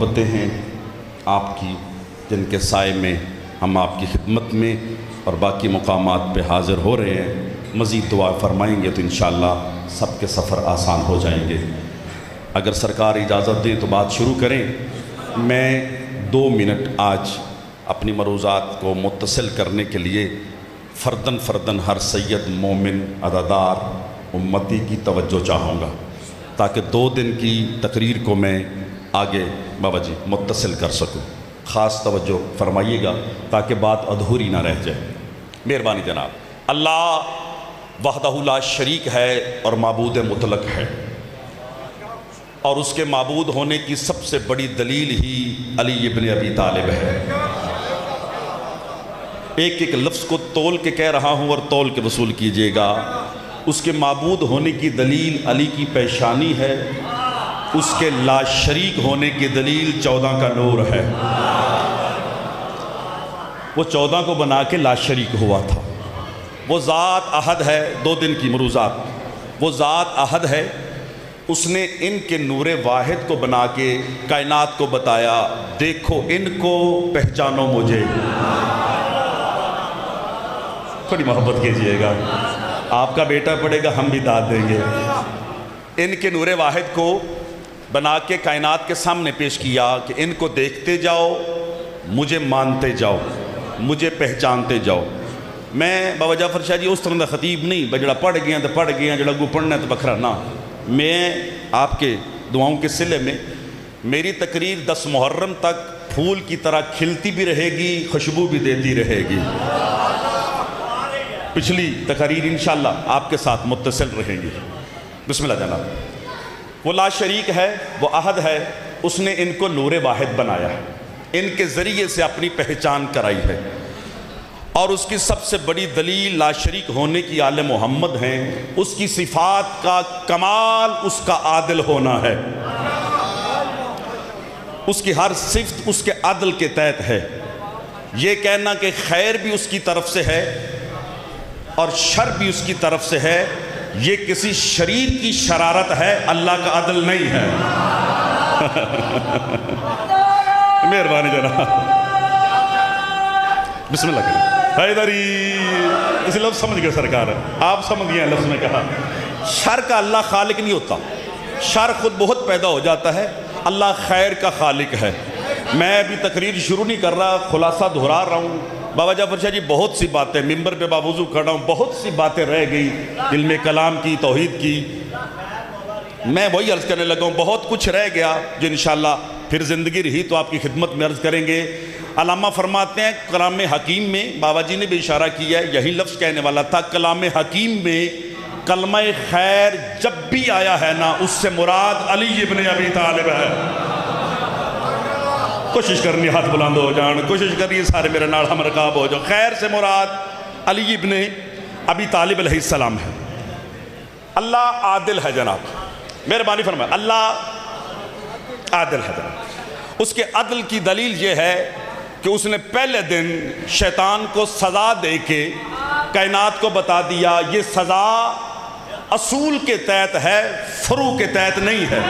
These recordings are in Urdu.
محبتیں ہیں آپ کی، جن کے سائے میں ہم آپ کی خدمت میں اور باقی مقامات پہ حاضر ہو رہے ہیں۔ مزید دعا فرمائیں گے تو انشاءاللہ سب کے سفر آسان ہو جائیں گے۔ اگر سرکار اجازت دیں تو بات شروع کریں۔ میں 2 منٹ آج اپنی مروزات کو متصل کرنے کے لیے فرداً ہر سید مومن عزادار امتی کی توجہ چاہوں گا، تاکہ 2 دن کی تقریر کو میں آگے بابا جی متصل کر سکوں۔ خاص توجہ فرمائیے گا تاکہ بات ادھوری نہ رہ جائے، مہربانی جناب۔ اللہ وحدہ لا شریک ہے اور معبود مطلق ہے، اور اس کے معبود ہونے کی سب سے بڑی دلیل ہی علی ابن ابی طالب ہے۔ ایک ایک لفظ کو تول کے کہہ رہا ہوں اور تول کے وصول کیجئے گا۔ اس کے معبود ہونے کی دلیل علی کی پیشانی ہے، اس کے لا شریک ہونے کی دلیل 14 کا نور ہے۔ وہ 14 کو بنا کے لا شریک ہوا تھا۔ وہ ذات احد ہے، 2 دن کی مروزات، وہ ذات احد ہے۔ اس نے ان کے نور واحد کو بنا کے کائنات کو بتایا، دیکھو ان کو پہچانو مجھے۔ تھوڑی محبت کیجئے گا، آپ کا بیٹا پڑھے گا ہم بھی داد دیں گے۔ ان کے نور واحد کو بنا کے کائنات کے سامنے پیش کیا کہ ان کو دیکھتے جاؤ، مجھے مانتے جاؤ، مجھے پہچانتے جاؤ۔ میں بابا جعفر شاہ جی اس طرح دا خطیب نہیں جڑا پڑھ گیا تو پڑھ گیا، جڑا گو پڑھنا تو بکھرا نہ۔ میں آپ کے دعاؤں کے صلے میں میری تقریر 10 محرم تک پھول کی طرح کھلتی بھی رہے گی، خوشبو بھی دیتی رہے گی۔ پچھلی تقریر انشاءاللہ آپ کے ساتھ متصل رہیں گی۔ بسم اللہ جناب۔ وہ لا شریک ہے، وہ احد ہے، اس نے ان کو نور واحد بنایا ہے، ان کے ذریعے سے اپنی پہچان کرائی ہے، اور اس کی سب سے بڑی دلیل لا شریک ہونے کی آل محمد ہیں۔ اس کی صفات کا کمال اس کا عادل ہونا ہے، اس کی ہر صفت اس کے عدل کے تحت ہے۔ یہ کہنا کہ خیر بھی اس کی طرف سے ہے اور شر بھی اس کی طرف سے ہے، یہ کسی شریر کی شرارت ہے، اللہ کا عدل نہیں ہے۔ مہربانی جناب، بسم اللہ کریں۔ حیدری، اسی لفظ سمجھ گئے سرکار، آپ سمجھ گئے ہیں لفظ میں کہا۔ شر کا اللہ خالق نہیں ہوتا، شر خود بہت پیدا ہو جاتا ہے، اللہ خیر کا خالق ہے۔ میں ابھی تقریر شروع نہیں کر رہا، خلاصہ دہرا رہا ہوں۔ بابا جعفر شاہ جی بہت سی باتیں، ممبر پہ باوضو کھڑا ہوں، بہت سی باتیں رہ گئی، علم کلام کی، توحید کی، میں وہی عرض کرنے لگا ہوں۔ بہت کچھ رہ گیا جو انشاءاللہ پھر زندگی رہی تو آپ کی خدمت میں عرض کریں گے۔ علامہ فرماتے ہیں کلام حکیم میں، بابا جی نے بھی اشارہ کیا ہے، یہی لفظ کہنے والا تھا، کلام حکیم میں کلمہ خیر جب بھی آیا ہے نا، اس سے مراد علی ابن ابی طالب ہے۔ کوشش کرنی ہاتھ بلند ہو جان، کوشش کرنی سارے میرے نال ہم رکاب ہو جاؤ۔ خیر سے مراد علی ابن ابی طالب علیہ السلام ہے۔ اللہ عادل ہے جناب، مہربانی فرمائے، اللہ عادل ہے جناب۔ اس کے عدل کی دلیل یہ ہے کہ اس نے پہلے دن شیطان کو سزا دے کے کائنات کو بتا دیا، یہ سزا اصول کے تحت ہے، فروع کے تحت نہیں ہے۔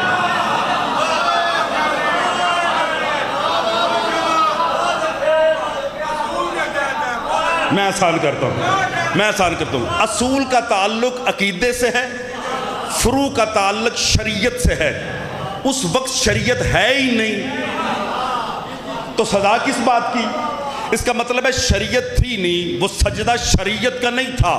میں آسان کرتا ہوں، اصول کا تعلق عقیدے سے ہے، فروع کا تعلق شریعت سے ہے۔ اس وقت شریعت ہے ہی نہیں تو سزا کس بات کی؟ اس کا مطلب ہے شریعت تھی نہیں، وہ سجدہ شریعت کا نہیں تھا،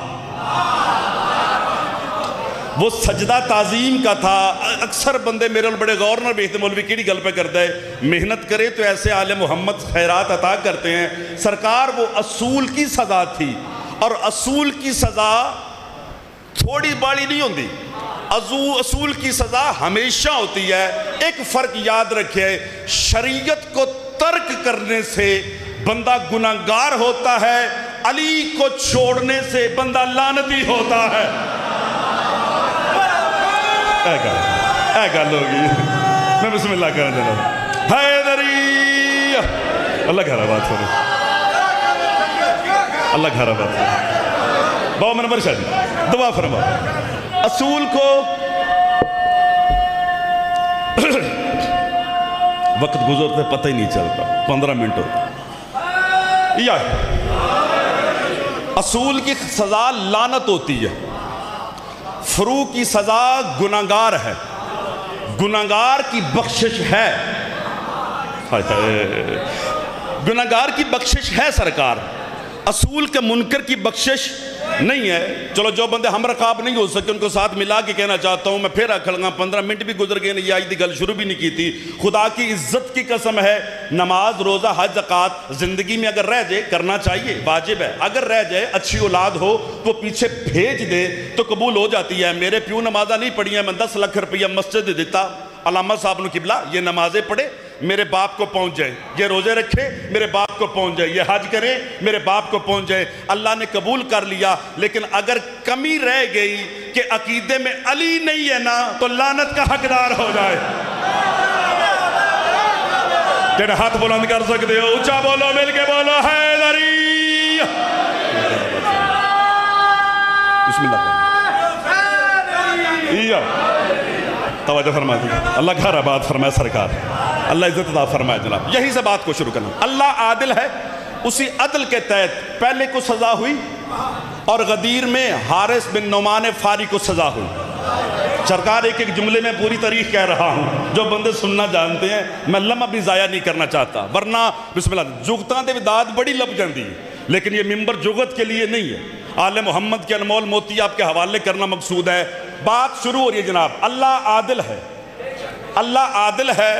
وہ سجدہ تعظیم کا تھا۔ اکثر بندے میرے بڑے غور نہ بیٹھتے، مولوی کیڑی گل پہ کرتا ہے، محنت کرے تو ایسے آل محمد خیرات عطا کرتے ہیں۔ سرکار وہ اصول کی سزا تھی، اور اصول کی سزا تھوڑی باڑی نہیں ہوتی، اصول کی سزا ہمیشہ ہوتی ہے۔ ایک فرق یاد رکھے، شریعت کو ترک کرنے سے بندہ گناہگار ہوتا ہے، علی کو چھوڑنے سے بندہ لعنتی ہوتا ہے۔ اے گل ہوگی، میں بسم اللہ کرنے دینا۔ حیدری، اللہ گھر آباد کرے، اللہ گھر آباد کرے۔ بابا منور شاہ جی دعا فرما۔ اصول کو وقت گزرتے پتہ ہی نہیں چلتا، 15 منٹ ہوتا یا اصول کی سزا لعنت ہوتی ہے، فروع کی سزا گناہگار ہے، گناہگار کی بخشش ہے، گناہگار کی بخشش ہے سرکار، اصول کے منکر کی بخشش نہیں ہے۔ چلو جو بندے ہم رقاب نہیں ہو سکے ان کو ساتھ ملا کے کہنا چاہتا ہوں، میں پھر اکھڑ گا، 15 منٹ بھی گزر گئے نہیں، آج دی گل شروع بھی نہیں کی تھی۔ خدا کی عزت کی قسم ہے، نماز روزہ حج زکوٰۃ زندگی میں اگر رہ جائے کرنا چاہیے، واجب ہے، اگر رہ جائے اچھی اولاد ہو وہ پیچھے بھیج دے تو قبول ہو جاتی ہے۔ میرے پیو نمازہ نہیں پڑھی ہیں، میں 10 لاکھ روپیہ مسجد دیتا، علامہ صاحب نے قبلہ یہ نمازیں پڑھے میرے باپ کو پہنچ جائے، یہ روزے رکھے میرے باپ کو پہنچ جائے، یہ حج کرے میرے باپ کو پہنچ جائے، اللہ نے قبول کر لیا۔ لیکن اگر کمی رہ گئی کہ عقیدے میں علی نہیں ہے نا تو لعنت کا حقدار ہو جائے۔ جڑے ہاتھ بلند کر سکتے ہو اونچا بولو، مل کے بولو حیدری، بسم اللہ توجہ فرمائے دیں، اللہ گھر آباد فرمائے سرکار، اللہ عزت عطا فرمائے جناب۔ یہی سے بات کو شروع کرنا، اللہ عادل ہے، اسی عدل کے تحت پہلے کو سزا ہوئی اور غدیر میں حارث بن نعمان فاری کو سزا ہوئی۔ سرکار ایک ایک جملے میں پوری تاریخ کہہ رہا ہوں، جو بندے سننا جانتے ہیں، میں لمحہ بھی ضائع نہیں کرنا چاہتا، ورنہ بسم اللہ جگتاں دے داد بڑی لب جاندی ہے، لیکن یہ ممبر جگت کے لیے نہیں ہے۔ آل محمد کے انمول موتی آپ کے حوالے کرنا مقصود ہے۔ بات شروع ہو رہی ہے جناب، اللہ عادل ہے، اللہ عادل ہے۔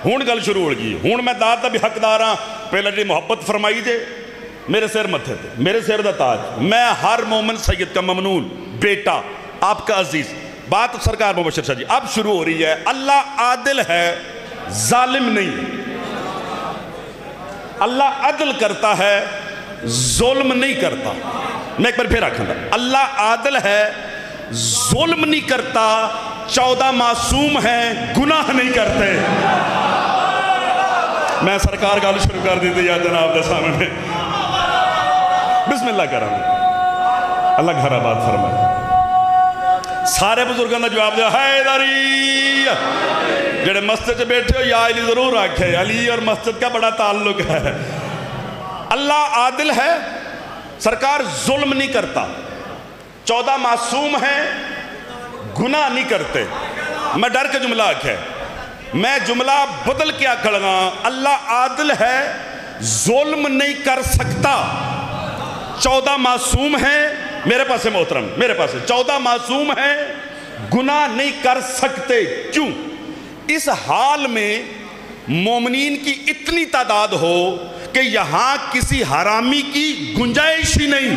ہون گل شروع ہو گئی، ہون میں داد دا بھی حقدار ہاں، پہلے جی محبت فرمائی جے میرے سر متھے تھے، میرے سر دا تاج، میں ہر مومن سید کا ممنون بیٹا آپ کا عزیز۔ بات سرکار مبشر شاہ جی اب شروع ہو رہی ہے، اللہ عادل ہے، ظالم نہیں، اللہ عدل کرتا ہے، ظلم نہیں کرتا۔ میں ایک بار پھر آکھاں گا، اللہ عادل ہے، ظلم نہیں کرتا، 14 معصوم ہیں، گناہ نہیں کرتے۔ میں سرکار گال شروع کر دیتے یا جناب دے سامنے، بسم اللہ کرم، اللہ گھر آباد فرمائے۔ سارے بزرگوں نے جواب دیا حیدری، جڑے مسجد سے بیٹھے ہو یا علی ضرور آکھے، علی اور مسجد کا بڑا تعلق ہے۔ اللہ عادل ہے، سرکار ظلم نہیں کرتا، 14 معصوم ہیں، گناہ نہیں کرتے۔ میں ڈر کے جملہ آکھے، میں جملہ بدل کے آکھڑ گا، اللہ عادل ہے، ظلم نہیں کر سکتا، 14 معصوم ہیں، میرے پاس ہے محترم، میرے پاس ہے 14 معصوم ہیں، گناہ نہیں کر سکتے۔ کیوں؟ اس حال میں مومنین کی اتنی تعداد ہو کہ یہاں کسی حرامی کی گنجائش ہی نہیں،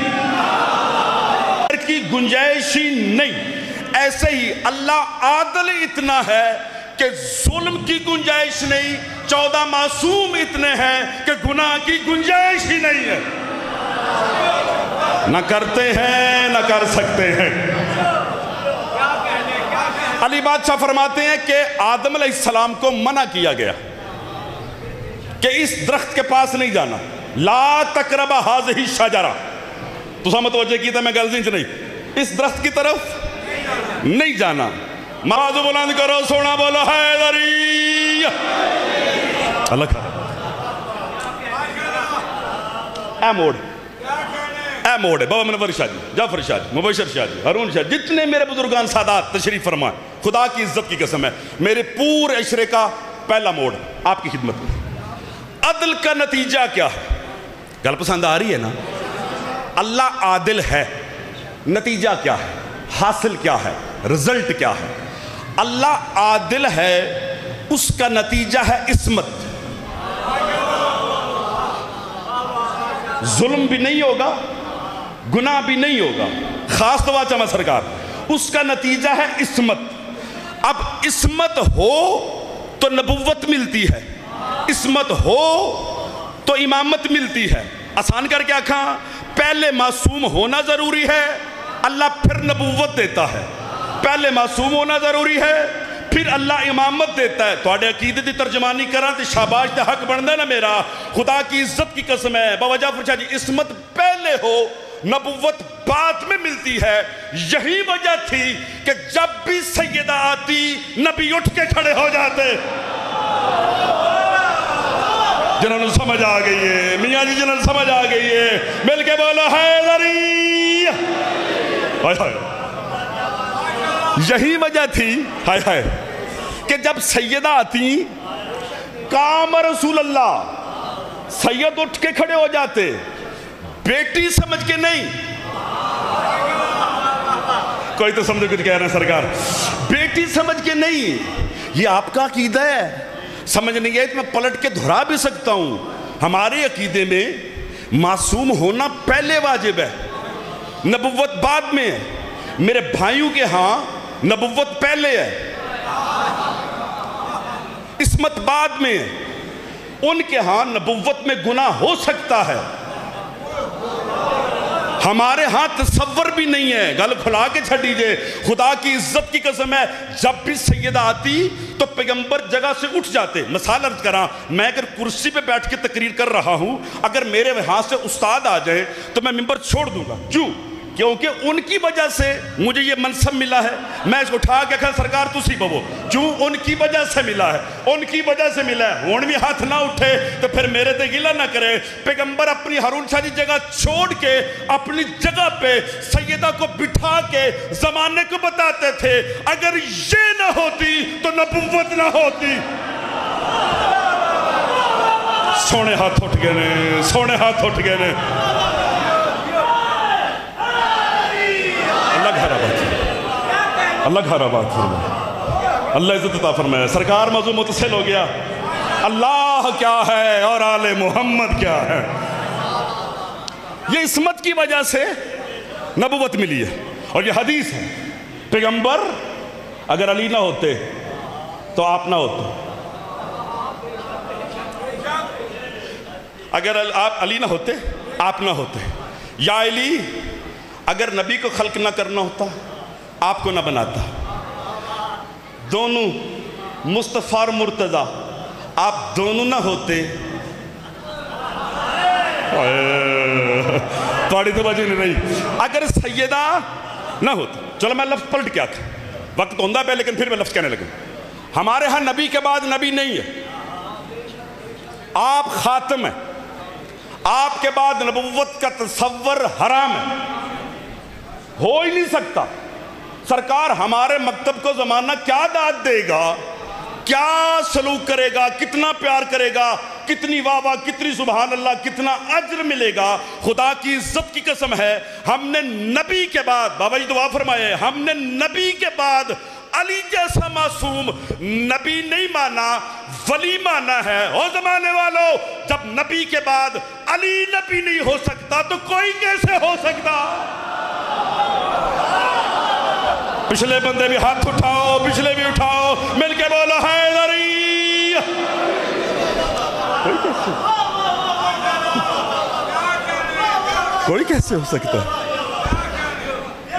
کی گنجائش ہی نہیں۔ ایسے ہی اللہ عادل اتنا ہے کہ ظلم کی گنجائش نہیں، 14 معصوم اتنے ہیں کہ گناہ کی گنجائش ہی نہیں ہے، نہ کرتے ہیں نہ کر سکتے ہیں۔ علی بادشاہ فرماتے ہیں کہ آدم علیہ السلام کو منع کیا گیا کہ اس درخت کے پاس نہیں جانا، لا تقرب ہذہ الشجرہ، تو سا متوجہ کی تھا میں گلزین سے نہیں، اس درخت کی طرف نہیں جانا۔ موازو بلند کرو، سونا بولو حیدری، اللہ کھا اے موڑ ہے بابا منور شاہ جی، جعفر شاہ جی، مبشر شاہ جی، ہارون شاہ، جتنے میرے بزرگان سادات تشریف فرمائیں، خدا کی عزت کی قسم ہے، میرے پورے عشرے کا پہلا موڑ آپ کی خدمت میں۔ عدل کا نتیجہ کیا ہے؟ گل پسند آ رہی ہے نا؟ اللہ عادل ہے، نتیجہ کیا ہے؟ حاصل کیا ہے؟ رزلٹ کیا ہے؟ اللہ عادل ہے، اس کا نتیجہ ہے عصمت، ظلم بھی نہیں ہوگا، گناہ بھی نہیں ہوگا، خاص توجہ میں سرکار، اس کا نتیجہ ہے عصمت۔ اب عصمت ہو تو نبوت ملتی ہے، عصمت ہو تو امامت ملتی ہے۔ آسان کر کے آکھاں، پہلے معصوم ہونا ضروری ہے، اللہ پھر نبوت دیتا ہے، پہلے معصوم ہونا ضروری ہے، پھر اللہ امامت دیتا ہے۔ توڑے عقیدے دی ترجمانی کران تے شاباش تے حق بندہ نا میرا، خدا کی عزت کی قسم ہے، بابا جعفر شاہ جی، عصمت پہلے ہو، نبوت بعد میں ملتی ہے۔ یہی وجہ تھی کہ جب بھی سیدہ آتی نبی اٹھ کے کھڑے ہو جاتے۔ جنہوں نے سمجھ آ گئی ہے میاں جی، جنہوں نے سمجھ آ گئی ہے مل کے بولو حیدری۔ یہی وجہ تھی کہ جب سیدہ آتی کام رسول اللہ، سید اٹھ کے کھڑے ہو جاتے، بیٹی سمجھ کے نہیں، کوئی تو سمجھ کچھ کہہ رہے ہیں سرکار، بیٹی سمجھ کے نہیں، یہ آپ کا عقیدہ ہے، سمجھ نہیں ہے تو میں پلٹ کے دھرا بھی سکتا ہوں۔ ہمارے عقیدے میں معصوم ہونا پہلے واجب ہے، نبوت بعد میں ہے۔ میرے بھائیوں کے ہاں نبوت پہلے ہے، عصمت بعد میں ہے۔ ان کے ہاں نبوت میں گناہ ہو سکتا ہے، ہمارے ہاں تصور بھی نہیں ہے۔ گل کھلا کے چھڑ دیجئے، خدا کی عزت کی قسم ہے، جب بھی سیدہ آتی تو پیغمبر جگہ سے اٹھ جاتے۔ مثال عرض کراں، میں اگر کرسی پہ بیٹھ کے تقریر کر رہا ہوں، اگر میرے وہاں سے استاد آ جائے تو میں ممبر چھوڑ دوں گا۔ کیوں؟ کیونکہ ان کی وجہ سے مجھے یہ منصب ملا ہے، میں اس کو اٹھا کے کہا سرکار تسی بو، کیوں؟ ان کی وجہ سے ملا ہے، ان کی وجہ سے ملا ہے۔ ہون بھی ہاتھ نہ اٹھے تو پھر میرے تے گلہ نہ کرے۔ پیغمبر اپنی ہارون شاہ جی جگہ چھوڑ کے اپنی جگہ پہ سیدہ کو بٹھا کے زمانے کو بتاتے تھے، اگر یہ نہ ہوتی تو نبوت نہ ہوتی۔ سونے ہاتھ اٹھ گئے نے، سونے ہاتھ اٹھ گئے نے۔ اللہ گھر آباد فرمائے، اللہ عزت عطا فرمائے۔ سرکار موضوع متصل ہو گیا، اللہ کیا ہے اور آل محمد کیا ہے۔ یہ عصمت کی وجہ سے نبوت ملی ہے، اور یہ حدیث ہے، پیغمبر اگر علی نہ ہوتے تو آپ نہ ہوتے، اگر آپ علی نہ ہوتے آپ نہ ہوتے، یا علی اگر نبی کو خلق نہ کرنا ہوتا آپ کو نہ بناتا۔ دونوں مصطفیٰ اور مرتضیٰ، آپ دونوں نہ ہوتے، تھوڑی تو وجہ نہیں رہی، اگر سیدہ نہ ہوتا۔ چلو میں لفظ پلٹ کیا تھا، وقت ہوندہ پہ لیکن پھر میں لفظ کہنے لگا۔ ہمارے ہاں نبی کے بعد نبی نہیں ہے، آپ خاتم ہیں، آپ کے بعد نبوت کا تصور حرام ہے، ہو ہی نہیں سکتا۔ سرکار ہمارے مکتب کو زمانہ کیا داد دے گا، کیا سلوک کرے گا، کتنا پیار کرے گا، کتنی واہ واہ، کتنی سبحان اللہ، کتنا اجر ملے گا۔ خدا کی عزت کی قسم ہے، ہم نے نبی کے بعد، بابا جی دعا فرمائے، ہم نے نبی کے بعد علی جیسا معصوم نبی نہیں مانا، ولی مانا ہے۔ او زمانے والوں، جب نبی کے بعد علی نبی نہیں ہو سکتا تو کوئی کیسے ہو سکتا؟ پچھلے بندے بھی ہاتھ اٹھاؤ، پچھلے بھی اٹھاؤ، مل کے بولو حیدری۔ کوئی کیسے ہو سکتا ہے؟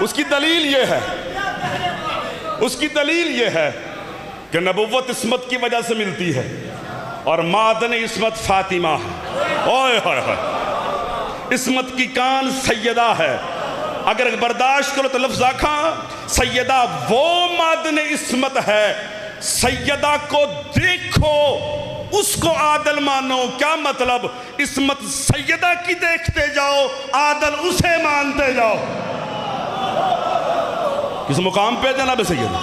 اس کی دلیل یہ ہے، اس کی دلیل یہ ہے کہ نبوت عصمت کی وجہ سے ملتی ہے، اور معدن عصمت فاطمہ ہے۔ اوئے ہوئے ہوئے، عصمت کی کان سیدہ ہے۔ اگر برداشت کرو تو لفظ آکھاں، سیدہ وہ معدن عصمت ہے، سیدہ کو دیکھو، اس کو عادل مانو۔ کیا مطلب؟ عصمت سیدہ کی دیکھتے جاؤ، عادل اسے مانتے جاؤ۔ کس مقام پہ جناب سیدہ؟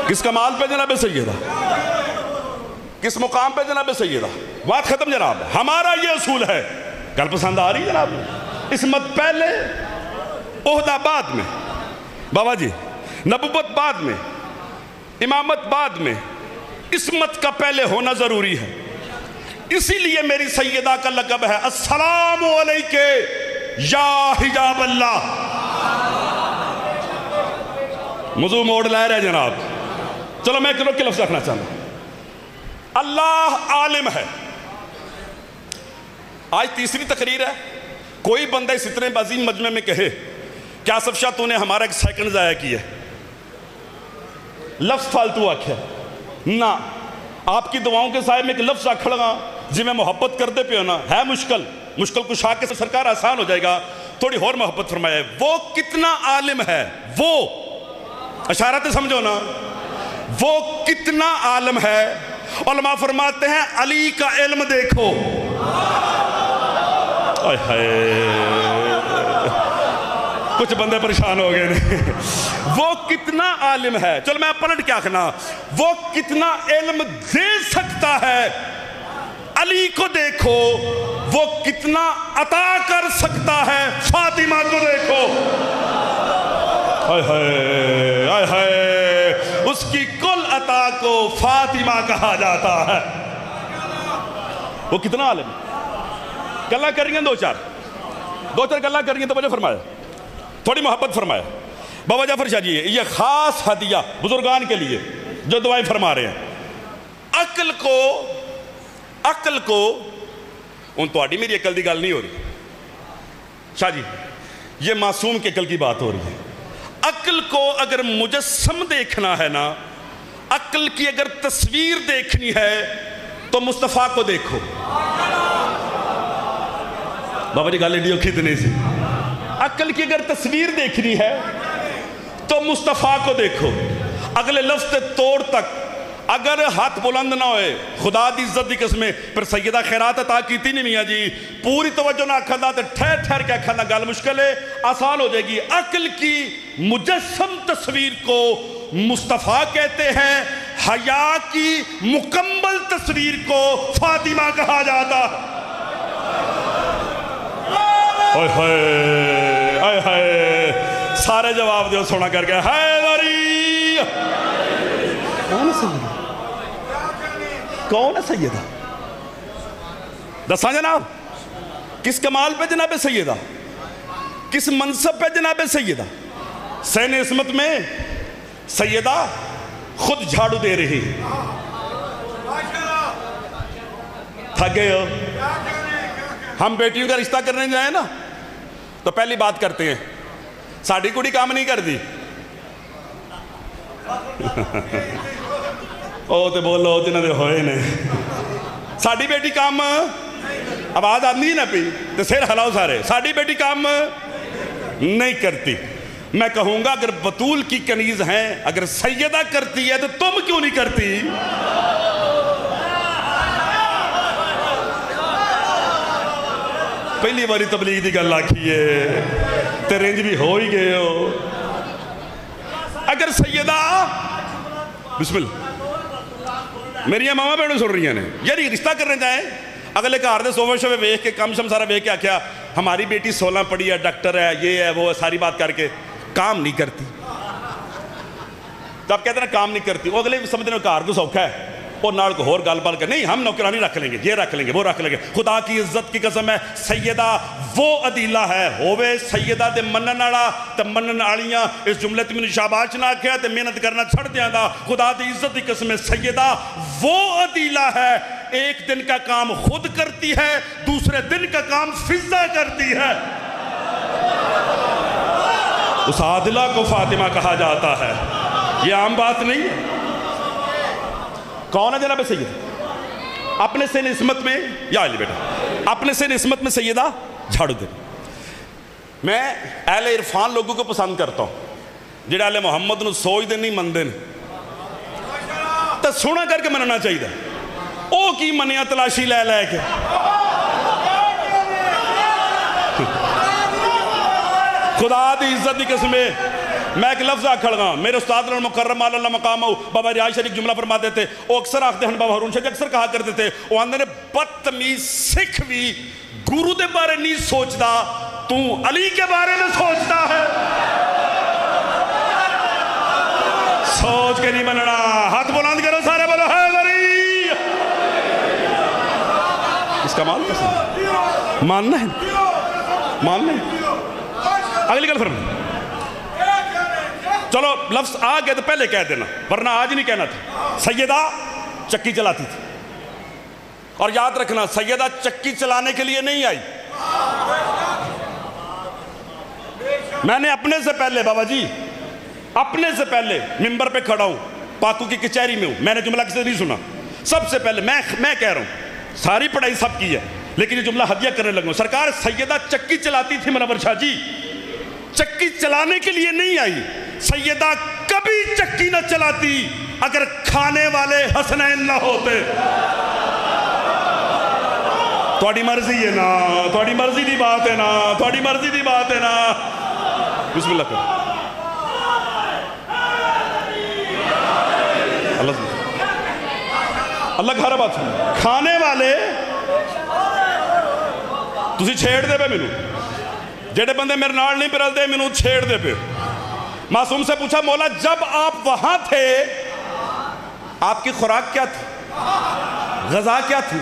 کس کمال پہ جناب سیدہ؟ کس مقام پہ جناب سیدہ؟ بات ختم جناب۔ ہمارا یہ اصول ہے، گل پسند آ رہی ہے جناب؟ عصمت پہلے، عہدہ بعد میں، بابا جی نبوت بعد میں، امامت بعد میں، عصمت کا پہلے ہونا ضروری ہے۔ اسی لیے میری سیدہ کا لقب ہے السلام علیکہ یا حجاب اللہ۔ موضوع موڑ لائے رہے جناب، چلو میں ایک روک کے لفظ رکھنا چاہتا ہوں۔ اللہ عالم ہے۔ آج تیسری تقریر ہے، کوئی بندہ اس اتنے عظیم مجمع میں کہے کہ آصف شاہ تو نے ہمارا ایک سیکنڈ ضائع کیا ہے، لفظ فالتو آکھے نہ، آپ کی دعاؤں کے سائے میں ایک لفظ آکھڑ گا جی میں محبت کر دے پہ ہونا ہے، مشکل کشا کے سرکار آسان ہو جائے گا، تھوڑی اور محبت فرمائے۔ وہ کتنا عالم ہے، وہ اشارت سمجھو نا، وہ کتنا عالم ہے علماء فرماتے ہیں علی کا علم دیکھو، کچھ بندے پریشان ہو گئے وہ کتنا عالم ہے، چل میں پلٹ کیا کہنا، وہ کتنا علم دے سکتا ہے، علی کو دیکھو وہ کتنا عطا کر سکتا ہے، فاطمہ کو دیکھو، اس کی کل عطا کو فاطمہ کہا جاتا ہے۔ وہ کتنا عالم ہے، گلہ کریں گے دو چار گلہ کریں گے تو وجہ فرمایا، تھوڑی محبت فرمایا۔ بابا جعفر شاہ جی یہ خاص ہدیہ بزرگان کے لیے جو دعائیں فرما رہے ہیں۔ عقل کو ان توڑی میری عقل دی گل نہیں ہو رہی شاہ جی، یہ معصوم کی عقل کی بات ہو رہی ہے۔ عقل کو اگر مجسم دیکھنا ہے نا، عقل کی اگر تصویر دیکھنی ہے تو مصطفیٰ کو دیکھو۔ بابا جی گالے ڈیو کھتنے سے عقل کی اگر تصویر دیکھنی ہے تو مصطفیٰ کو دیکھو۔ اگلے لفظ توڑ تک اگر ہاتھ بلند نہ ہوئے خدا دی عزت دی قسمیں پر سیدہ خیرات عطا کیتی نہیں میاں جی، پوری توجہ نہ کھانا تو ٹھہر کے کھانا گال مشکل ہے، آسان ہو جائے گی۔ عقل کی مجسم تصویر کو مصطفیٰ کہتے ہیں، حیا کی مکمل تصویر کو فاطمہ کہا جاتا۔ سارے جواب دیو سونا کر کے حیدری۔ کون ہے سیدہ؟ کون ہے سیدہ؟ دساں جناب، کس کمال پہ جناب سیدہ، کس منصب پہ جناب سیدہ؟ سین عصمت میں سیدہ خود جھاڑو دے رہی، تھک گئے ہو؟ ہم بیٹیوں کا رشتہ کرنے جائیں نا تو پہلی بات کرتے ہیں ساڑھی کڑی کام نہیں کر دی، او تے بولو جنہ دے ہوئے نے، ساڑھی بیٹی کام آواز آدھی نہ پی تو سیر ہلاؤ سارے، ساڑھی بیٹی کام نہیں کرتی۔ میں کہوں گا اگر بطول کی کنیز ہیں، اگر سیدہ کرتی ہے تو تم کیوں نہیں کرتی؟ پہلی باری تبلیغ دی گل آکھیے تے رینج بھی ہو ہی گئے ہو۔ اگر سیدہ بسم اللہ میری ماما بہنوں سن رہی ہیں یعنی رشتہ کرنے جائیں، اگلے کار دے سوفے شوفے ویکھ کے کم شم سارا ویکھ کے آکھیا ہماری بیٹی 16 پڑھی ہے، ڈاکٹر ہے، یہ ہے وہ ہے، ساری بات کر کے کام نہیں کرتی، تو آپ کہتے ہیں کام نہیں کرتی، وہ اگلے سمجھتے ہیں کار کو سوکھا ہے اور نال کو اور گال بال کر نہیں ہم نوکرانی رکھ لیں گے، یہ رکھ لیں گے، وہ رکھ لیں گے۔ خدا کی عزت کی قسم ہے سیدہ وہ عدیلہ ہے، ہووے سیدہ دے منن آڑا تے منن آڑیاں، اس جملے تے میں شاباش نہ کیا تے محنت کرنا چھڑ دیا دا۔ خدا دی عزت کی قسم ہے سیدہ وہ عدیلہ ہے، ایک دن کا کام خود کرتی ہے، دوسرے دن کا کام فضہ کرتی ہے۔ اس عادلہ کو فاطمہ کہا جاتا ہے، یہ عام بات نہیں ہے۔ کون ہے جناب سیدہ؟ اپنے سین عصمت میں یا علی بیٹا اپنے سین عصمت میں سیدہ جھاڑو دے۔ میں اہل عرفان لوگوں کو پسند کرتا ہوں جڑے اہل محمد نو سوچ دے نہیں مندے تو سونا کر کے مننا چاہیے، او کی منیا تلاشی لے لے کے خدا دی عزت دی قسمیں۔ میں ایک لفظ آکھڑ گا، میرے استاد مکرم اللہ مقام بابا ریاض شریف جملہ فرما دیتے، وہ اکثر آکھتے ہیں بابا ہارون شاہ اکثر کہا کرتے تھے، وہ آندھے نے بدتمیز سکھ بھی گرو دے بارے نہیں سوچتا، تو علی کے بارے میں سوچتا ہے۔ سوچ کے نہیں مننا، ہاتھ بلند کرو سارے بولو حیدری۔ اس کا مان پسند ماننا ہے، ماننا ہے۔ اگلی گل فرمائیں، چلو لفظ آ گئے تو پہلے کہہ دینا ورنہ آج نہیں کہنا تھا۔ سیدہ چکی چلاتی تھی، اور یاد رکھنا سیدہ چکی چلانے کے لیے نہیں آئی۔ میں نے اپنے سے پہلے بابا جی اپنے سے پہلے ممبر پہ کھڑا ہوں، پاکو کی کچہری میں ہوں، میں نے جملہ کسی نہیں سنا، سب سے پہلے میں کہہ رہا ہوں، ساری پڑھائی سب کی ہے لیکن یہ جملہ ہدیہ کرنے لگا ہوں۔ سرکار سیدہ چکی چلاتی تھی منور شاہ جی، چکی چلانے کے لیے نہیں آئی۔ سیدہ کبھی چکی نہ چلاتی اگر کھانے والے حسنین نہ ہوتے. تھوڑی مرضی ہے نا, تھوڑی مرضی دی بات ہے نا, تھوڑی مرضی دی بات ہے نا. بسم اللہ کرو. اللہ گھر بات سن. کھانے والے تسی چھیڑ دے پہ مینوں, جیڑے بندے میرے نال نہیں پرل دے مینوں چھیڑ دے پہ. معصوم سے پوچھا مولا جب آپ وہاں تھے آپ کی خوراک کیا تھی, غذا کیا تھی؟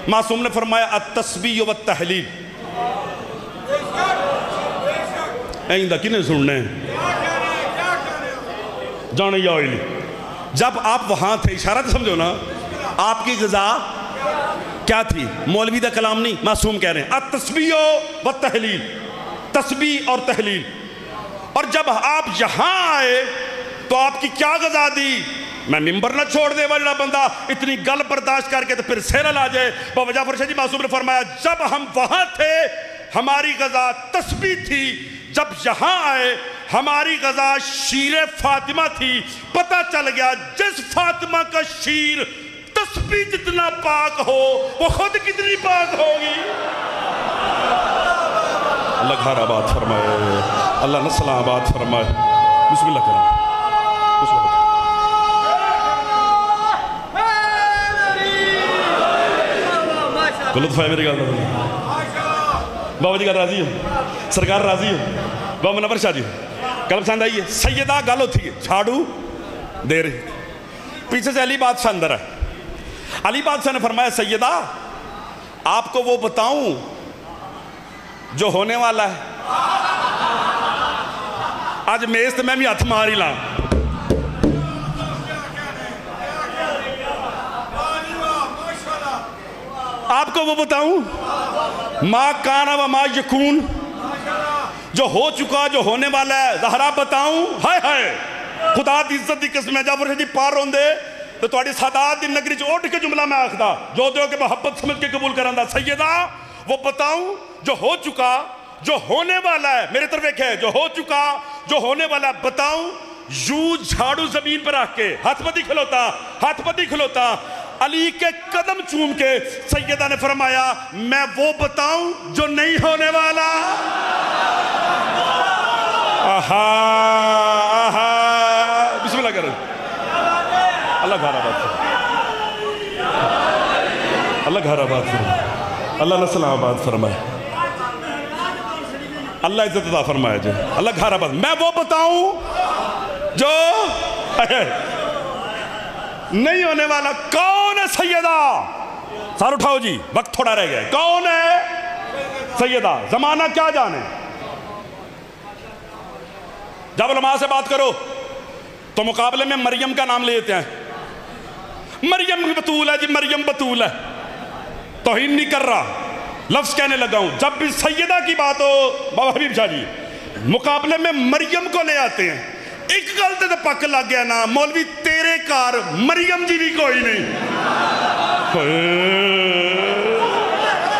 معصوم نے فرمایا التسبیح والتحلیل. ایندہ کنے سننے جانے یا ہوئی. جب آپ وہاں تھے, اشارہ تو سمجھو نا, آپ کی غذا کیا تھی؟ مولوی دا کلام نہیں, معصوم کہہ رہے ہیں التسبیح والتحلیل, تسبیح اور تحلیل. اور جب آپ یہاں آئے تو آپ کی کیا غذا دی؟ میں ممبر نہ چھوڑ دے والا بندہ اتنی گل برداشت کر کے تو پھر سیرل آ جائے. بابا جعفر شاہ جی معصوم نے فرمایا جب ہم وہاں تھے ہماری غذا تسبیح تھی, جب یہاں آئے ہماری غذا شیر فاطمہ تھی. پتہ چل گیا جس فاطمہ کا شیر تسبیح جتنا پاک ہو وہ خود کتنی پاک ہوگی. اللہ گھر آباد فرمائے, اللہ نسل آباد فرمائے. بسم اللہ کریں. بسم اللہ. لطف ہے میری گل. بابا جی گل راضی ہو, سرکار راضی ہو, بابا منور شاہ جی گل پسند آئی ہے. سیدہ گل ہوتی ہے جھاڑو دے رہی, پیچھے سے علی بادشاہ اندر ہے. علی بادشاہ نے فرمایا سیدہ آپ کو وہ بتاؤں جو ہونے والا ہے؟ آج میز تو میں بھی ہاتھ مار ہی لاں. آپ کو وہ بتاؤں ما کانا و ما یکون, جو ہو چکا جو ہونے والا ہے. زہرا بتاؤں ہائے ہائے خدا دی عزت دی قسم ہے. جعفر شاہ جی پار روندے تو تھوڑی سادات دی نگری چ اٹھ کے جملہ میں آکھدا جو دیو کہ محبت سمجھ کے قبول کراندا. سیدہ وہ بتاؤں جو ہو چکا جو ہونے والا ہے. میرے طرف ایک ہے جو ہو چکا جو ہونے والا ہے. بتاؤں یوں جھاڑو زمین پر رکھ کے ہاتھ پتی کھلوتا, ہاتھ پتی کھلوتا, علی کے قدم چوم کے سیدہ نے فرمایا میں وہ بتاؤں جو نہیں ہونے والا. آہا آہا بسم اللہ کریں. اللہ گھر آباد فرمائے, اللہ گھر آباد فرمائے, اللہ نسل آباد فرمائے, اللہ عزت عطا فرمائے جی. اللہ گھر آباد. میں وہ بتاؤں جو نہیں ہونے والا. کون ہے سیدہ؟ سار اٹھاؤ جی, وقت تھوڑا رہ گیا. کون ہے سیدہ؟ زمانہ کیا جانے. جب علماء سے بات کرو تو مقابلے میں مریم کا نام لیتے ہیں. مریم بطول ہے جی, مریم بطول ہے, توہین نہیں کر رہا, لفظ کہنے لگا ہوں. جب بھی سیدہ کی بات ہو بابا حبیب شاہ جی مقابلے میں مریم کو لے آتے ہیں. ایک غلطے تو پک لگ گیا نا, مولوی تیرے کار مریم جی بھی کوئی نہیں.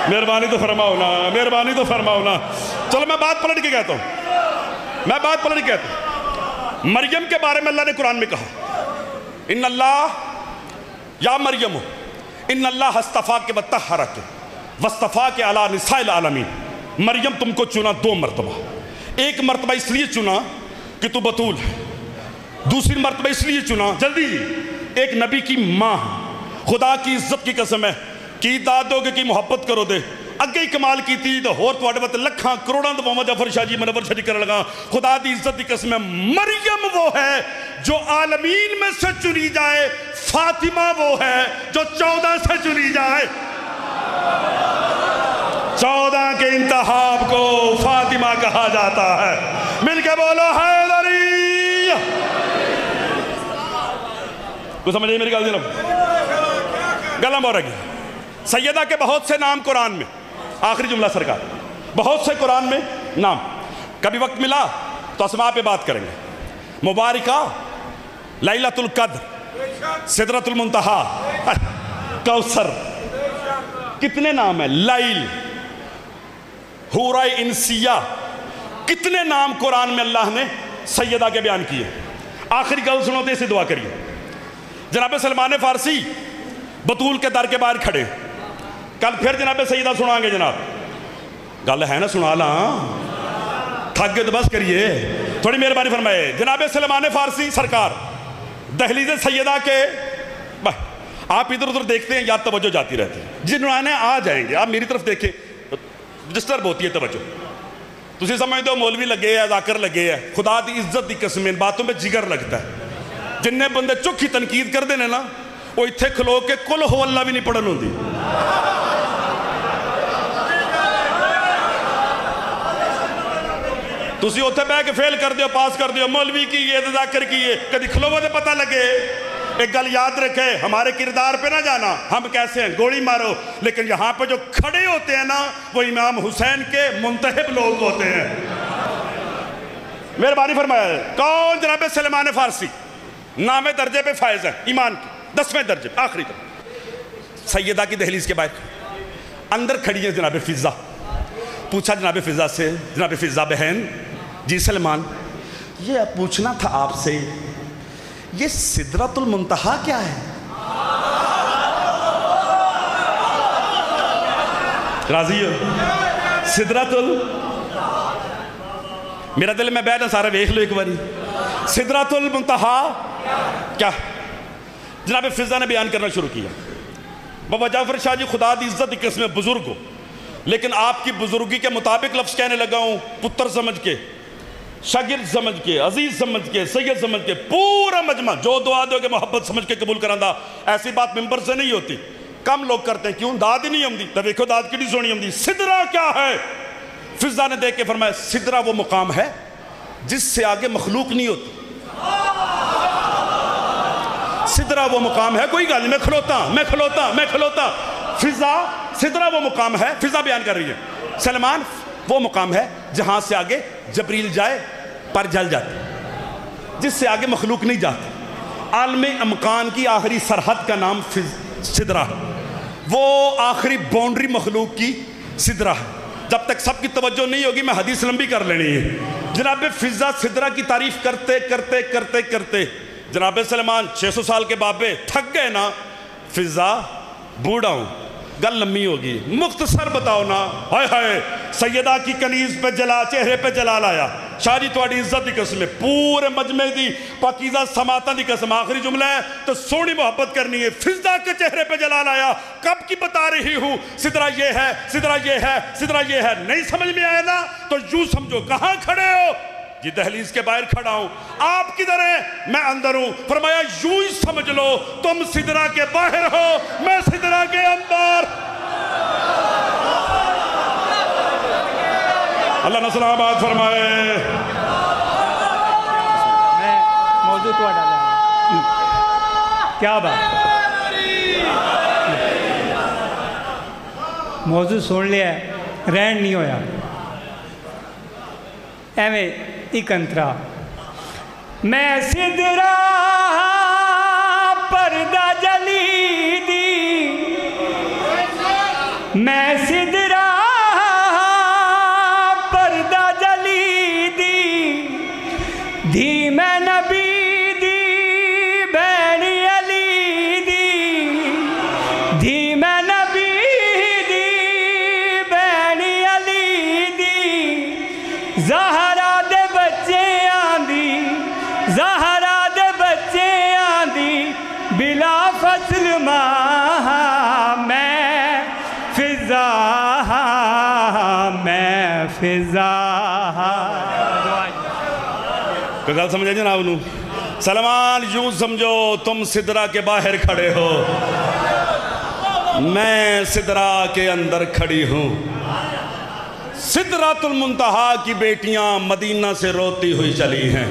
مہربانی تو فرماؤ نا, مہربانی تو فرماؤ نا. چلو میں بات پلٹ کے کہتا ہوں, میں بات پلٹ کے کہتا ہوں. مریم کے بارے میں اللہ نے قرآن میں کہا ان اللہ یا مریم ان اللہ استفاک وطہرک واستفاک علی نساء العالمین. مریم تم کو چنا 2 مرتبہ. ایک مرتبہ اس لیے چنا کہ تو بطول ہے, دوسری مرتبہ اس لیے چنا جلدی ایک نبی کی ماں. خدا کی عزت کی قسم ہے کی داد دو کہ محبت کرو دے اگے ہی کمال کی تھی تو ہور تو اڈوت لکھاں کروڑاں تو محمد جعفر شاہ جی منور شاہ جی کرنے لگا. خدا دی عزت کی قسم ہے مریم وہ ہے جو عالمین میں سے چنی جائے, فاطمہ وہ ہے جو 14 سے چنی جائے. 14 کے انتخاب کو فاطمہ کہا جاتا ہے. مل کے بولو حیدری. کوئی سمجھ نہیں میری گل جناب, گلم ہو رہی. سیدہ کے بہت سے نام قرآن میں, آخری جملہ سرکار, بہت سے قرآن میں نام. کبھی وقت ملا تو اسماء پہ بات کریں گے. مبارکہ, لیلۃ القدر, سدرۃ المنتہا, کوثر, کتنے نام ہیں. لیل, حورہ انسیہ, کتنے نام قرآن میں اللہ نے سیدہ کے بیان کیے. آخری گل سنو تو اسے دعا کریے. جناب سلمان فارسی بطول کے در کے باہر کھڑے. کل پھر جناب سیدہ سنائیں گے. جناب گل ہے نا, سنا لا, تھک گئے تو بس کریے, تھوڑی مہربانی فرمائے. جناب سلمان فارسی سرکار دہلیز سیدہ کے, آپ ادھر ادھر دیکھتے ہیں یاد توجہ جاتی رہتی ہے. جنہوں نے آ جائیں گے, آپ میری طرف دیکھیں, ڈسٹرب ہوتی ہے توجہ. تسی سمجھتے ہو مولوی لگے ہے, ذاکر لگے ہے, خدا دی عزت دی قسم ان باتوں میں جگر لگتا ہے. جنہیں بندے چکھی تنقید کر دینے نا, وہ اتھے کھلو کے کل ہو اللہ بھی نہیں پڑھن ہوندی. تسی اتھے بہ کے فیل کر دیو, پاس کر دیو, مولوی کی یہ ذاکر کی یہ, کدی کھلو وہ دے پتہ لگے. ایک گل یاد رکھے, ہمارے کردار پہ نہ جانا, ہم کیسے ہیں گولی مارو, لیکن یہاں پہ جو کھڑے ہوتے ہیں نا وہ امام حسین کے منتحب لوگ ہوتے ہیں. مہربانی فرمایا. کون؟ جناب سلمان فارسی, نام درجے پہ فائز ہے ایمان کی, 10ویں درجے پہ, آخری طرف. سیدہ کی دہلیز کے باہر اندر کھڑی ہے جناب فضہ. پوچھا جناب فضہ سے, جناب فضہ بہن, جی سلمان, یہ پوچھنا تھا آپ سے, یہ سدرۃ المنتہا کیا ہے؟ راضی ہو؟ سدرۃ میرا دل میں بیٹھا سارا ویکھ لو ایک باری. سدرۃ المنتہا کیا؟ جناب فضہ نے بیان کرنا شروع کیا. بابا جعفر شاہ جی خدا دی عزت کی قسم بزرگ ہو, لیکن آپ کی بزرگی کے مطابق لفظ کہنے لگا ہوں, پتر سمجھ کے, شاگرد سمجھ کے, عزیز سمجھ کے, سید سمجھ کے, پورا مجمع جو دعا دو کہ محبت سمجھ کے قبول کراندہ. ایسی بات ممبر سے نہیں ہوتی, کم لوگ کرتے ہیں. کیوں؟ داد ہی نہیں ہوندی. تو دیکھو داد کی نہیں سونی ہوندی. سدرہ کیا ہے؟ فضہ نے دیکھ کے فرمایا, سدرہ وہ مقام ہے جس سے آگے مخلوق نہیں ہوتی. سدرہ وہ مقام ہے, کوئی گل نہیں, میں کھلوتا. فضہ, سدرہ وہ مقام ہے, فضہ بیان کر رہی ہے. سلمان, وہ مقام ہے جہاں سے آگے جبریل جائے پر جل جاتے, جس سے آگے مخلوق نہیں جاتی. عالم امکان کی آخری سرحد کا نام سدرہ ہے. وہ آخری باؤنڈری مخلوق کی سدرہ ہے. جب تک سب کی توجہ نہیں ہوگی میں حدیث لمبی کر لینی ہے. جناب فضہ سدرہ کی تعریف کرتے جناب سلمان 600 سال کے بابے تھک گئے نا. فضہ, بوڑھا ہوں, گل لمبی ہوگی, مختصر بتاؤ نا. ہائے ہائے, سیدہ کی کنیز پہ جلا, چہرے پہ جلال آیا. شاہ جی تواڈی عزت دی قسم ہے, پورے مجمع دی پاکیزہ سماعتاں دی قسم. آخری جملہ ہے تو سونی محبت کرنی ہے. فضہ کے چہرے پہ جلال آیا. کب کی بتا رہی ہوں, سدرہ یہ ہے, سدرہ یہ ہے, سدرہ یہ ہے. نہیں سمجھ میں آیا نا تو یوں سمجھو, کہاں کھڑے ہو؟ جی دہلیز کے باہر کھڑا ہوں. آپ کدھر ہیں؟ میں اندر ہوں. فرمایا یوں ہی سمجھ لو, تم سدرہ کے باہر ہو, میں سدرہ کے اندر. اللہ نصر آباد فرمائے. میں موضوع تو ڈالا کیا بات, موضوع سن لیا, رہن نہیں ہویا. ایویں ایک انترا, میں سدرہ پردہ جلی دی, میں سدرہ پردہ جلی دی, دھی میں نبی دی بینی علی دی, دھی میں نبی دی بینی علی دی, زہرا دے بچے آندی, زہرا دے بچے آندی, بلا فصل ماں میں فضہ, میں فضہ. کوئی گل سمجھے جناب نو؟ سلمان یوں سمجھو, تم سدرہ کے باہر کھڑے ہو, میں سدرہ کے اندر کھڑی ہوں. سدرۃ المنتہا کی بیٹیاں مدینہ سے روتی ہوئی چلی ہیں.